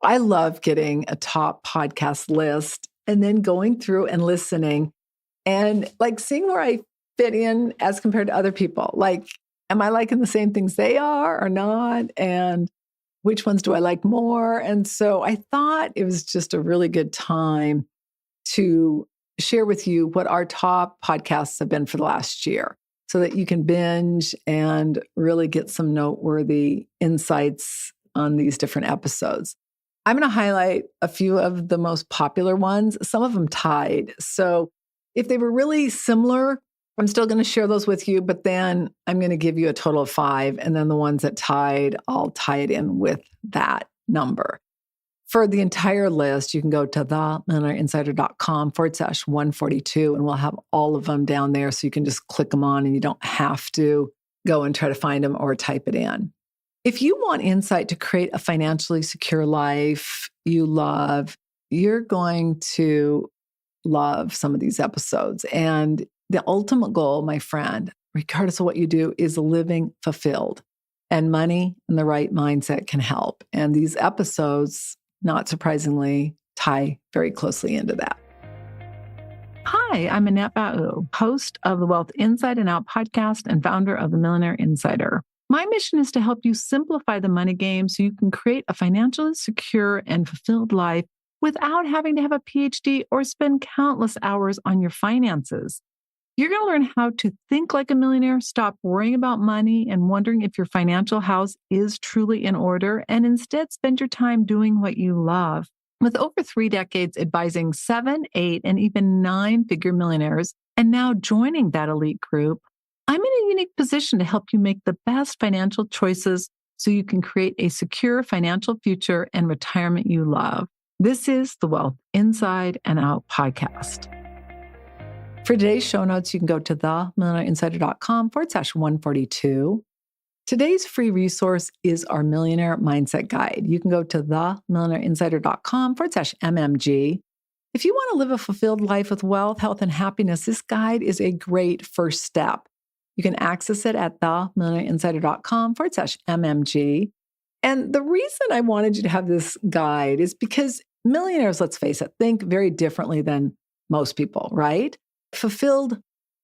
I love getting a top podcast list and then going through and listening and like seeing where I fit in as compared to other people. Like, am I liking the same things they are or not? And which ones do I like more? And so I thought it was just a really good time to share with you what our top podcasts have been for the last year so that you can binge and really get some noteworthy insights on these different episodes. I'm going to highlight a few of the most popular ones, some of them tied. So if they were really similar, I'm still going to share those with you, but then I'm going to give you a total of 5. And then the ones that tied, I'll tie it in with that number. For the entire list, you can go to themillionaireinsider.com/142, and we'll have all of them down there. So you can just click them on and you don't have to go and try to find them or type it in. If you want insight to create a financially secure life you love, you're going to love some of these episodes. And the ultimate goal, my friend, regardless of what you do, is living fulfilled. And money and the right mindset can help. And these episodes, not surprisingly, tie very closely into that. Hi, I'm Annette Bau, host of the Wealth Inside and Out podcast and founder of the Millionaire Insider. My mission is to help you simplify the money game so you can create a financially secure and fulfilled life without having to have a PhD or spend countless hours on your finances. You're going to learn how to think like a millionaire, stop worrying about money and wondering if your financial house is truly in order, and instead spend your time doing what you love. With over 3 decades advising 7, 8, and even 9-figure millionaires, and now joining that elite group, I'm in a unique position to help you make the best financial choices so you can create a secure financial future and retirement you love. This is the Wealth Inside and Out podcast. For today's show notes, you can go to themillionaireinsider.com/142. Today's free resource is our Millionaire Mindset Guide. You can go to themillionaireinsider.com/MMG. If you want to live a fulfilled life with wealth, health, and happiness, this guide is a great first step. You can access it at themillionaireinsider.com/MMG. And the reason I wanted you to have this guide is because millionaires, let's face it, think very differently than most people, right? Fulfilled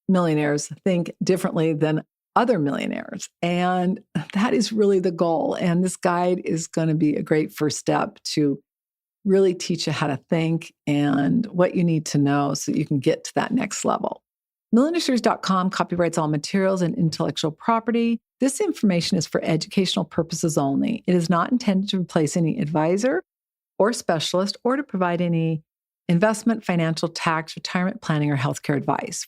millionaires think differently than other millionaires. And that is really the goal. And this guide is going to be a great first step to really teach you how to think and what you need to know so you can get to that next level. Millionaires.com copyrights all materials and intellectual property. This information is for educational purposes only. It is not intended to replace any advisor or specialist or to provide any investment, financial, tax, retirement planning, or healthcare advice.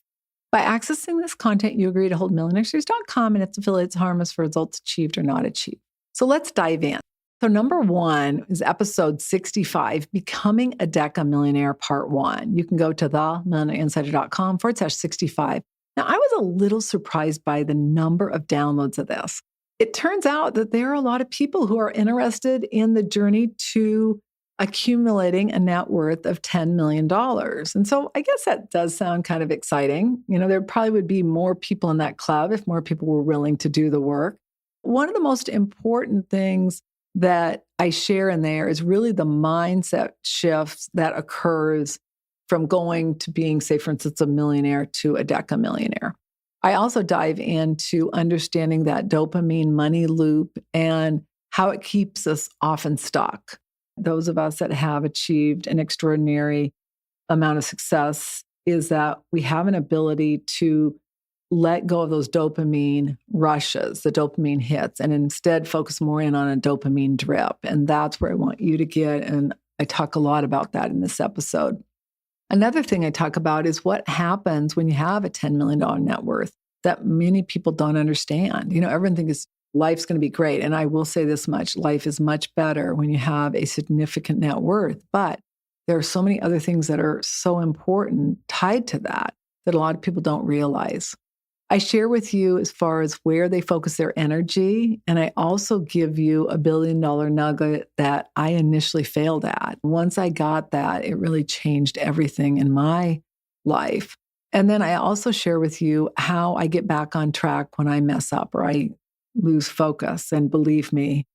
By accessing this content, you agree to hold millionaires.com and its affiliates harmless for results achieved or not achieved. So let's dive in. So number 1 is episode 65, Becoming a Decamillionaire Part 1. You can go to themillionaireinsider.com/65. Now, I was a little surprised by the number of downloads of this. It turns out that there are a lot of people who are interested in the journey to accumulating a net worth of $10 million. And so I guess that does sound kind of exciting. You know, there probably would be more people in that club if more people were willing to do the work. One of the most important things that I share in there is really the mindset shifts that occurs from going to being, say, for instance, a millionaire to a decamillionaire. I also dive into understanding that dopamine money loop and how it keeps us often stuck. Those of us that have achieved an extraordinary amount of success is that we have an ability to let go of those dopamine rushes, the dopamine hits, and instead focus more in on a dopamine drip. And that's where I want you to get. And I talk a lot about that in this episode. Another thing I talk about is what happens when you have a $10 million net worth that many people don't understand. You know, everyone thinks life's going to be great. And I will say this much, life is much better when you have a significant net worth. But there are so many other things that are so important tied to that that a lot of people don't realize. I share with you as far as where they focus their energy. And I also give you a $1 billion nugget that I initially failed at. Once I got that, it really changed everything in my life. And then I also share with you how I get back on track when I mess up or I lose focus. And believe me,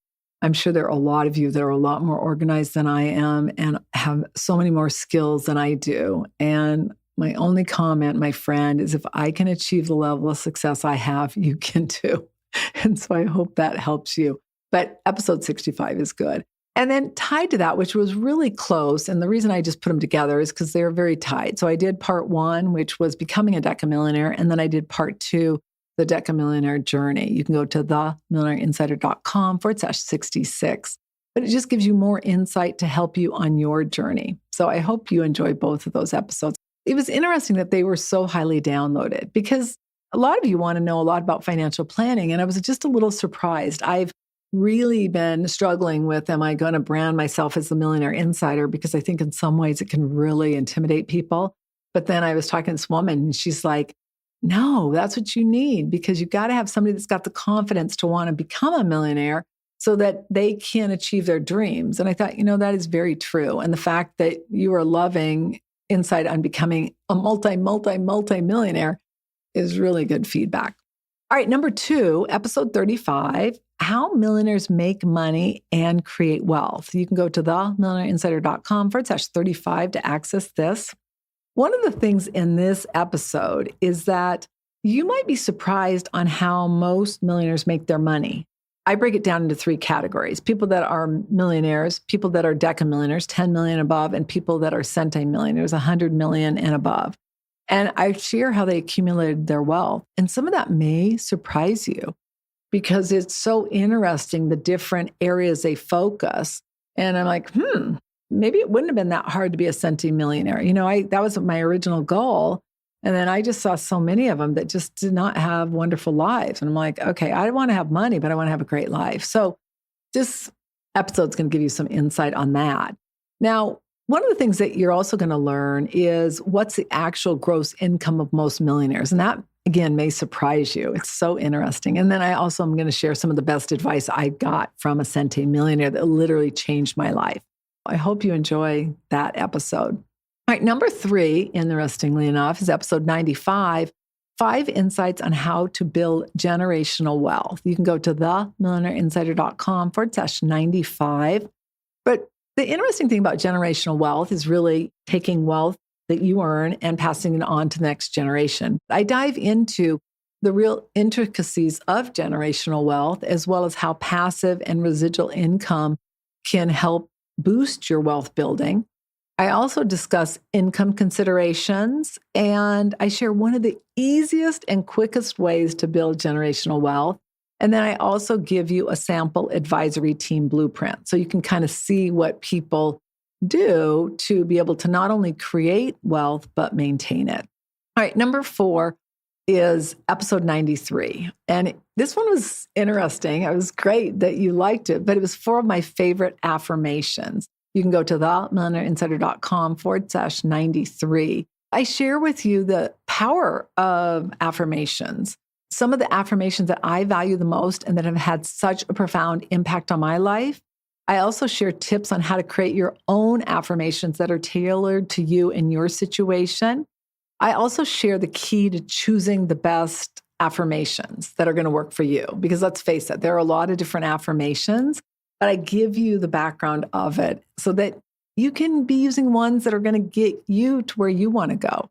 I'm sure there are a lot of you that are a lot more organized than I am and have so many more skills than I do. And my only comment, my friend, is if I can achieve the level of success I have, you can too. And so I hope that helps you. But episode 65 is good. And then tied to that, which was really close, and the reason I just put them together is because they're very tied. So I did part one, which was becoming a decamillionaire, and then I did part two, the decamillionaire journey. You can go to themillionaireinsider.com/66. But it just gives you more insight to help you on your journey. So I hope you enjoy both of those episodes. It was interesting that they were so highly downloaded because a lot of you want to know a lot about financial planning. And I was just a little surprised. I've really been struggling with, am I going to brand myself as the Millionaire Insider? Because I think in some ways it can really intimidate people. But then I was talking to this woman and she's like, no, that's what you need because you've got to have somebody that's got the confidence to want to become a millionaire so that they can achieve their dreams. And I thought, that is very true. And the fact that you are loving insight on becoming a multi-millionaire is really good feedback. All right, number 2, episode 35, how millionaires make money and create wealth. You can go to themillionaireinsider.com/35 to access this. One of the things in this episode is that you might be surprised on how most millionaires make their money. I break it down into 3 categories: people that are millionaires, people that are decamillionaires, 10 million above, and people that are centimillionaires, 100 million and above. And I share how they accumulated their wealth. And some of that may surprise you because it's so interesting, the different areas they focus. And I'm like, maybe it wouldn't have been that hard to be a centimillionaire. That was my original goal. And then I just saw so many of them that just did not have wonderful lives. And I'm like, okay, I want to have money, but I want to have a great life. So this episode's going to give you some insight on that. Now, one of the things that you're also going to learn is what's the actual gross income of most millionaires. And that, again, may surprise you. It's so interesting. And then I also am going to share some of the best advice I got from a centimillionaire that literally changed my life. I hope you enjoy that episode. All right, number 3, interestingly enough, is episode 95, 5 insights on how to build generational wealth. You can go to themillionaireinsider.com/95. But the interesting thing about generational wealth is really taking wealth that you earn and passing it on to the next generation. I dive into the real intricacies of generational wealth, as well as how passive and residual income can help boost your wealth building. I also discuss income considerations, and I share one of the easiest and quickest ways to build generational wealth. And then I also give you a sample advisory team blueprint so you can kind of see what people do to be able to not only create wealth, but maintain it. All right, number 4 is episode 93. And this one was interesting. It was great that you liked it, but it was 4 of my favorite affirmations. You can go to themillionaireinsider.com/93. I share with you the power of affirmations. Some of the affirmations that I value the most and that have had such a profound impact on my life. I also share tips on how to create your own affirmations that are tailored to you and your situation. I also share the key to choosing the best affirmations that are going to work for you. Because let's face it, there are a lot of different affirmations, but I give you the background of it so that you can be using ones that are going to get you to where you want to go.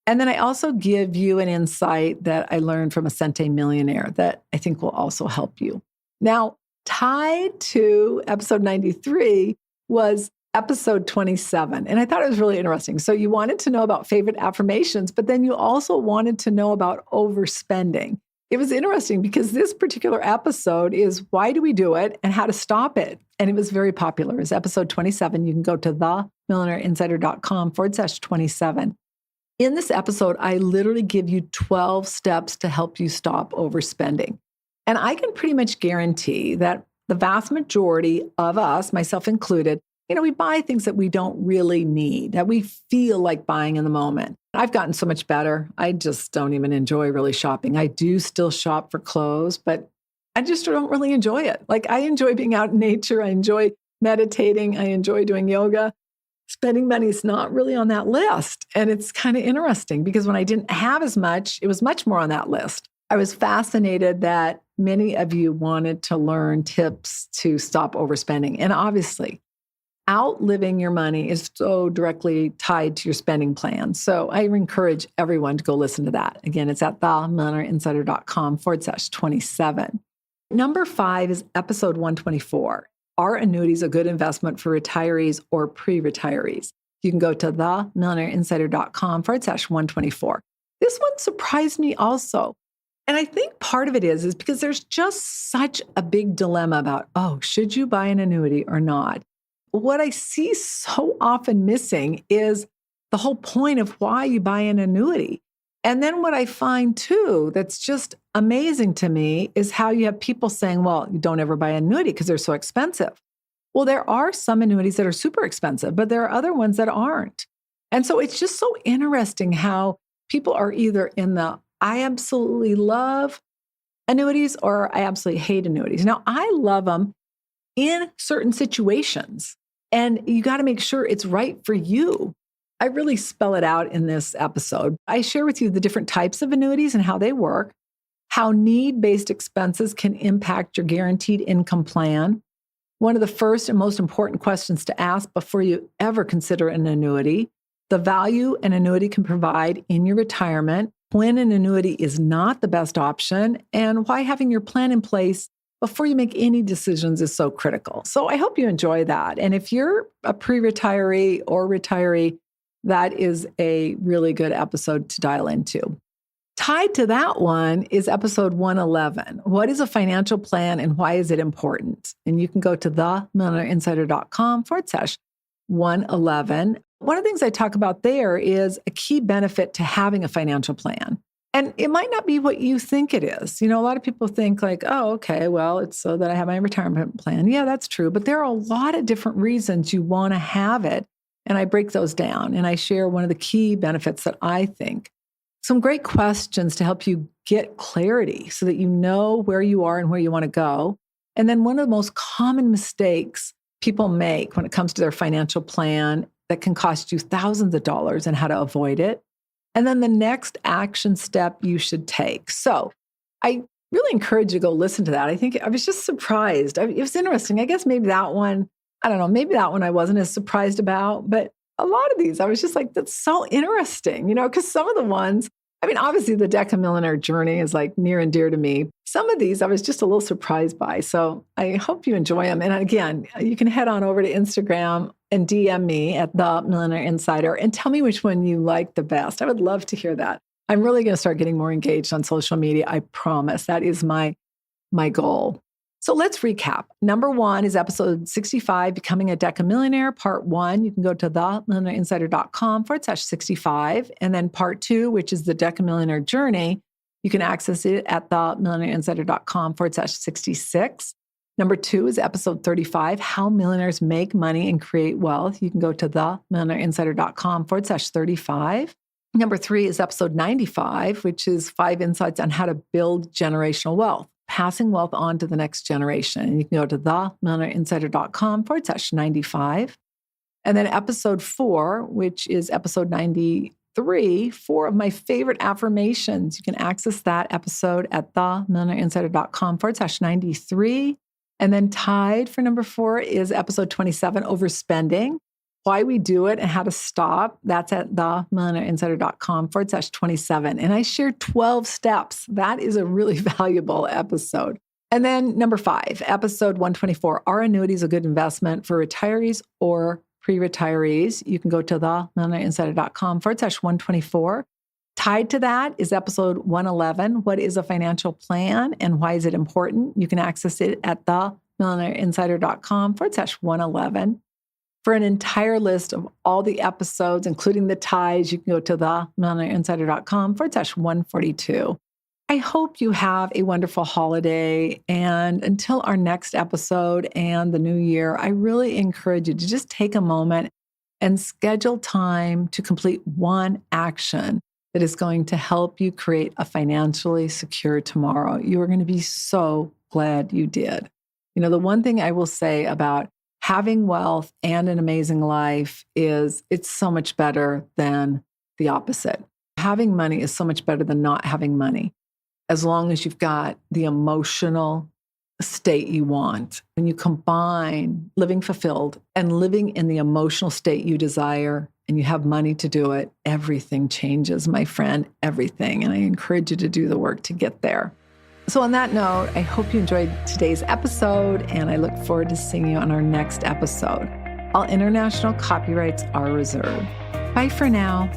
And then I also give you an insight that I learned from a centimillionaire that I think will also help you. Now, tied to episode 93 was episode 27. And I thought it was really interesting. So you wanted to know about favorite affirmations, but then you also wanted to know about overspending. It was interesting because this particular episode is why do we do it and how to stop it? And it was very popular. It's episode 27. You can go to themillionaireinsider.com/27. In this episode, I literally give you 12 steps to help you stop overspending. And I can pretty much guarantee that the vast majority of us, myself included, we buy things that we don't really need, that we feel like buying in the moment. I've gotten so much better. I just don't even enjoy really shopping. I do still shop for clothes, but I just don't really enjoy it. Like I enjoy being out in nature. I enjoy meditating. I enjoy doing yoga. Spending money is not really on that list. And it's kind of interesting because when I didn't have as much, it was much more on that list. I was fascinated that many of you wanted to learn tips to stop overspending. And obviously, outliving your money is so directly tied to your spending plan. So I encourage everyone to go listen to that. Again, it's at themillionaireinsider.com/27. Number 5 is episode 124. Are annuities a good investment for retirees or pre-retirees? You can go to themillionaireinsider.com/124. This one surprised me also. And I think part of it is because there's just such a big dilemma about, oh, should you buy an annuity or not? What I see so often missing is the whole point of why you buy an annuity. And then what I find too, that's just amazing to me is how you have people saying, well, you don't ever buy an annuity because they're so expensive. Well, there are some annuities that are super expensive, but there are other ones that aren't. And so it's just so interesting how people are either in the, I absolutely love annuities or I absolutely hate annuities. Now, I love them in certain situations, and you got to make sure it's right for you. I really spell it out in this episode. I share with you the different types of annuities and how they work, how need-based expenses can impact your guaranteed income plan. One of the first and most important questions to ask before you ever consider an annuity, the value an annuity can provide in your retirement, when an annuity is not the best option, and why having your plan in place before you make any decisions is so critical. So I hope you enjoy that. And if you're a pre-retiree or retiree, that is a really good episode to dial into. Tied to that one is episode 111. What is a financial plan and why is it important? And you can go to themillionaireinsider.com/111. One of the things I talk about there is a key benefit to having a financial plan. And it might not be what you think it is. You know, a lot of people think like, oh, okay, well, it's so that I have my retirement plan. Yeah, that's true. But there are a lot of different reasons you want to have it. And I break those down and I share one of the key benefits that I think. Some great questions to help you get clarity so that you know where you are and where you want to go. And then one of the most common mistakes people make when it comes to their financial plan that can cost you thousands of dollars and how to avoid it. And then the next action step you should take. So I really encourage you to go listen to that. I think I was just surprised. It was interesting. I guess maybe that one, I don't know, maybe that one I wasn't as surprised about, but a lot of these, I was just like, that's so interesting, because some of the ones, I mean, obviously the decamillionaire journey is like near and dear to me. Some of these I was just a little surprised by. So I hope you enjoy them. And again, you can head on over to Instagram and DM me at the Millionaire Insider and tell me which one you like the best. I would love to hear that. I'm really going to start getting more engaged on social media. I promise. That is my goal. So let's recap. Number 1 is episode 65, Becoming a Decamillionaire, part 1. You can go to themillionaireinsider.com/65. And then part 2, which is the Decamillionaire journey, you can access it at themillionaireinsider.com/66. Number 2 is episode 35, How Millionaires Make Money and Create Wealth. You can go to themillionaireinsider.com/35. Number 3 is episode 95, which is 5 insights on how to build generational wealth, passing wealth on to the next generation. And you can go to themillionaireinsider.com/95. And then episode 4, which is episode 93, 4 of my favorite affirmations. You can access that episode at themillionaireinsider.com/93. And then tied for number 4 is episode 27, Overspending, Why We Do It and How to Stop. That's at themillionaireinsider.com/27. And I share 12 steps. That is a really valuable episode. And then number 5, episode 124, Are Annuities a Good Investment for Retirees or Pre-Retirees? You can go to themillionaireinsider.com/124. Tied to that is episode 111, What is a Financial Plan and Why is it Important? You can access it at themillionaireinsider.com/111. For an entire list of all the episodes, including the ties, you can go to themillionaireinsider.com/142. I hope you have a wonderful holiday. And until our next episode and the new year, I really encourage you to just take a moment and schedule time to complete one action that is going to help you create a financially secure tomorrow. You are going to be so glad you did. The one thing I will say about having wealth and an amazing life is it's so much better than the opposite. Having money is so much better than not having money. as long as you've got the emotional state you want. When you combine living fulfilled and living in the emotional state you desire, and you have money to do it, everything changes, my friend, everything. And I encourage you to do the work to get there. So on that note, I hope you enjoyed today's episode, and I look forward to seeing you on our next episode. All international copyrights are reserved. Bye for now.